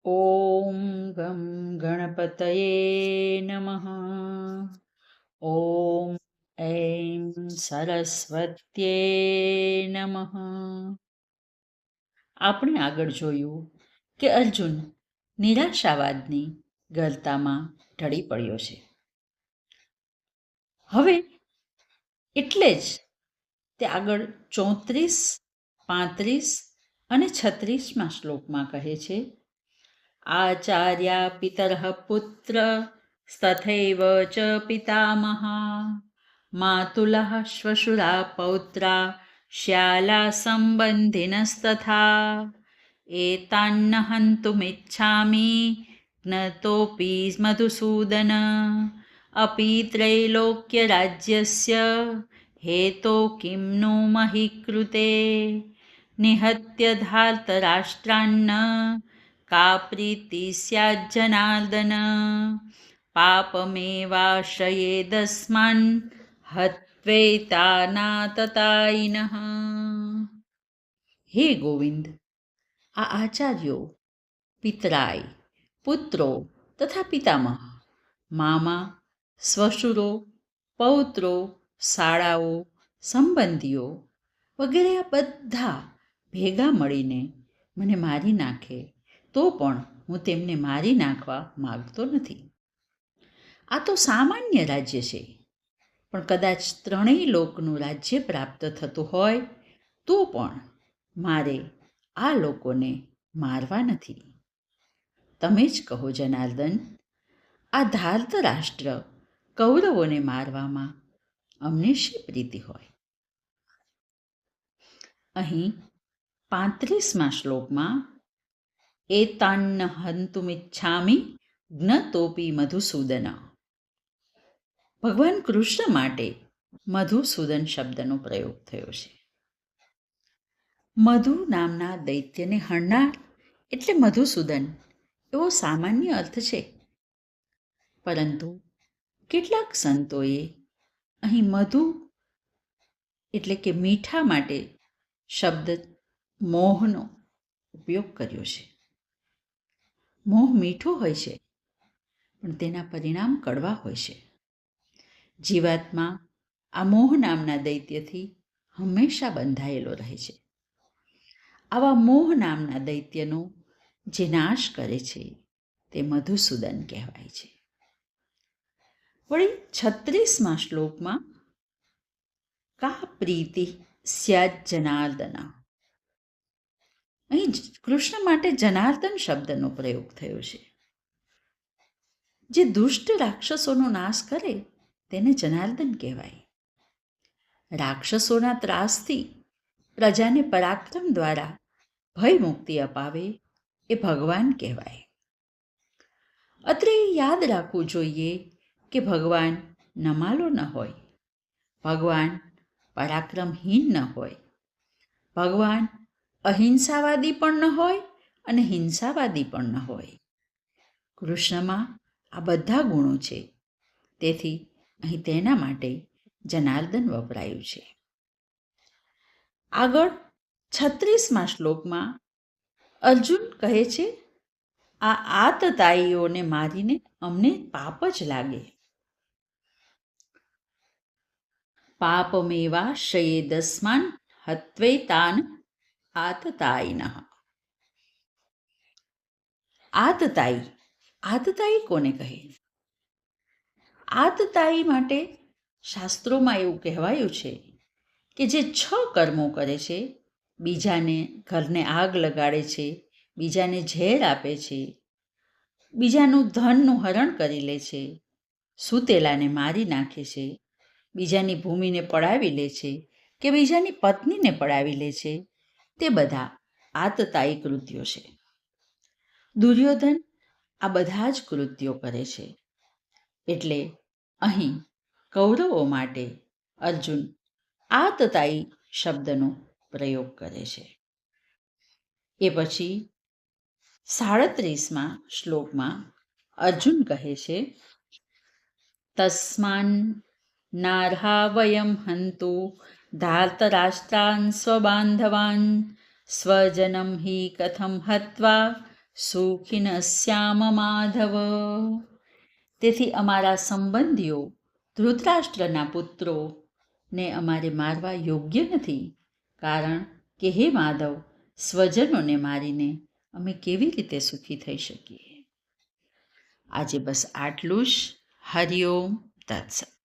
ॐ गं गणपतये नमः। ॐ ऐं સરસ્વત્યે નમઃ. આપણે આગળ જોયું કે અર્જુન નિરાશાવાદની ગર્તામાં ઢળી પડ્યો છે. હવે એટલે જ તે આગળ 34, 35 અને 36માં શ્લોકમાં કહે છે, આચાર્યા પિતરઃ પુત્ર તથૈવ ચ પિતામહા માતુલઃ શ્વશુરા પૌત્રા શ્યાલા સંબંધિનસ્તથા એતાન્ન હન્તુમિચ્છામિ જ્ઞતોપી મધુસૂદન અપી त्रैलोक्य राज्यस्य हेतो किं नु महि कृते निहत्य धार्तराष्ट्रान्न का प्रीति स्याज्जनार्दन पापमेवाश्रयेदस्मान् हत्वैतानाततायिनः. હે ગોવિંદ, આ આચાર્યો, પિતરાય, પુત્રો તથા પિતામહ, મામા, શ્વશુરો, પૌત્રો, શાળાઓ, સંબંધીઓ વગેરે આ બધા ભેગા મળીને મને મારી નાખે તો પણ હું તેમને મારી નાખવા માગતો નથી. આ તો સામાન્ય રાજ્ય છે, પણ કદાચ ત્રણેય લોકનું રાજ્ય પ્રાપ્ત થતું હોય તો પણ મારે આ લોકોને મારવા નથી. તમે જ કહો જનાર્દન, આ ધાર્તરાષ્ટ્ર કૌરવોને મારવામાં અમને શી પ્રીતિ હોય? અહીં 35મા શ્લોકમાં એતાન્ન હન્તુમિચ્છામિ જ્ઞતોપી મધુસૂદન, ભગવાન કૃષ્ણ માટે મધુસૂદન શબ્દનો પ્રયોગ થયો છે. મધુ નામના દૈત્યને હણનાર એટલે મધુસૂદન એવો સામાન્ય અર્થ છે, પરંતુ કેટલાક સંતોએ અહીં મધુ એટલે કે મીઠા માટે શબ્દ મોહનો ઉપયોગ કર્યો છે. મોહ મીઠો હોય છે, પણ તેના પરિણામ કડવા હોય છે. જીવાત્મા આ મોહ નામના દૈત્યથી હંમેશા બંધાયેલો રહે છે. આવા મોહ નામના દૈત્યનો જે નાશ કરે છે તે મધુસૂદન કહેવાય છે. વળી 36મા શ્લોકમાં કા પ્રીતિ સ્યાત જનાર્દન, અહીં કૃષ્ણ માટે જનાર્દન શબ્દનો પ્રયોગ થયો છે. જે દુષ્ટ રાક્ષસોનો નાશ કરે તેને જનાર્દન કહેવાય. રાક્ષસોના ત્રાસથી પ્રજાને પરાક્રમ દ્વારા ભય મુક્તિ અપાવે એ ભગવાન કહેવાય. અત્રે યાદ રાખવું જોઈએ કે ભગવાન નમાલો ન હોય, ભગવાન પરાક્રમહીન ન હોય, ભગવાન અહિંસાવાદી પણ ન હોય અને હિંસાવાદી પણ ન હોય. કૃષ્ણમાં આ બધા ગુણો છે, તેથી અહીં તેના માટે જનાર્દન વપરાયું છે. આગળ 36મા શ્લોકમાં અર્જુન કહે છે, આ આતતાઈઓને મારીને અમને પાપ જ લાગે. પાપમેવાશ્રયેદસ્માન હત્વૈતાન આતતાયિનઃ. આતતાઈ કોને કહે? આતતાઈ માટે શાસ્ત્રોમાં એવું કહેવાયું છે કે જે 6 કર્મો કરે છે, બીજાને ઘરને આગ લગાડે છે, બીજાને ઝેર આપે છે, બીજાનું ધનનું હરણ કરી લે છે, સૂતેલાને મારી નાખે છે, બીજાની ભૂમિને પડાવી લે છે કે બીજાની પત્નીને પડાવી લે છે, તે બધા આતતાઈ કૃત્યો છે. દુર્યોધન આ બધા જ કૃત્યો કરે છે. એટલે અહીં કૌરવો માટે અર્જુન આતતાઈ શબ્દનો પ્રયોગ કરે છે. એ પછી 37મા શ્લોકમાં અર્જુન કહે છે, તસ્માન નાર્હા વયમ હંતુ ધાર્તરાષ્ટ્રાન સ્વબાંધવાન સ્વજનમ હિ કથમ હત્વા સુખિન શ્યામ માધવ. તેથી અમારા સંબંધીઓ ધૃતરાષ્ટ્રના પુત્રોને અમારે મારવા યોગ્ય નથી, કારણ કે હે માધવ, સ્વજનોને મારીને અમે કેવી રીતે સુખી થઈ શકીએ. આજે બસ આટલું જ. હરિઓમ તત્સત.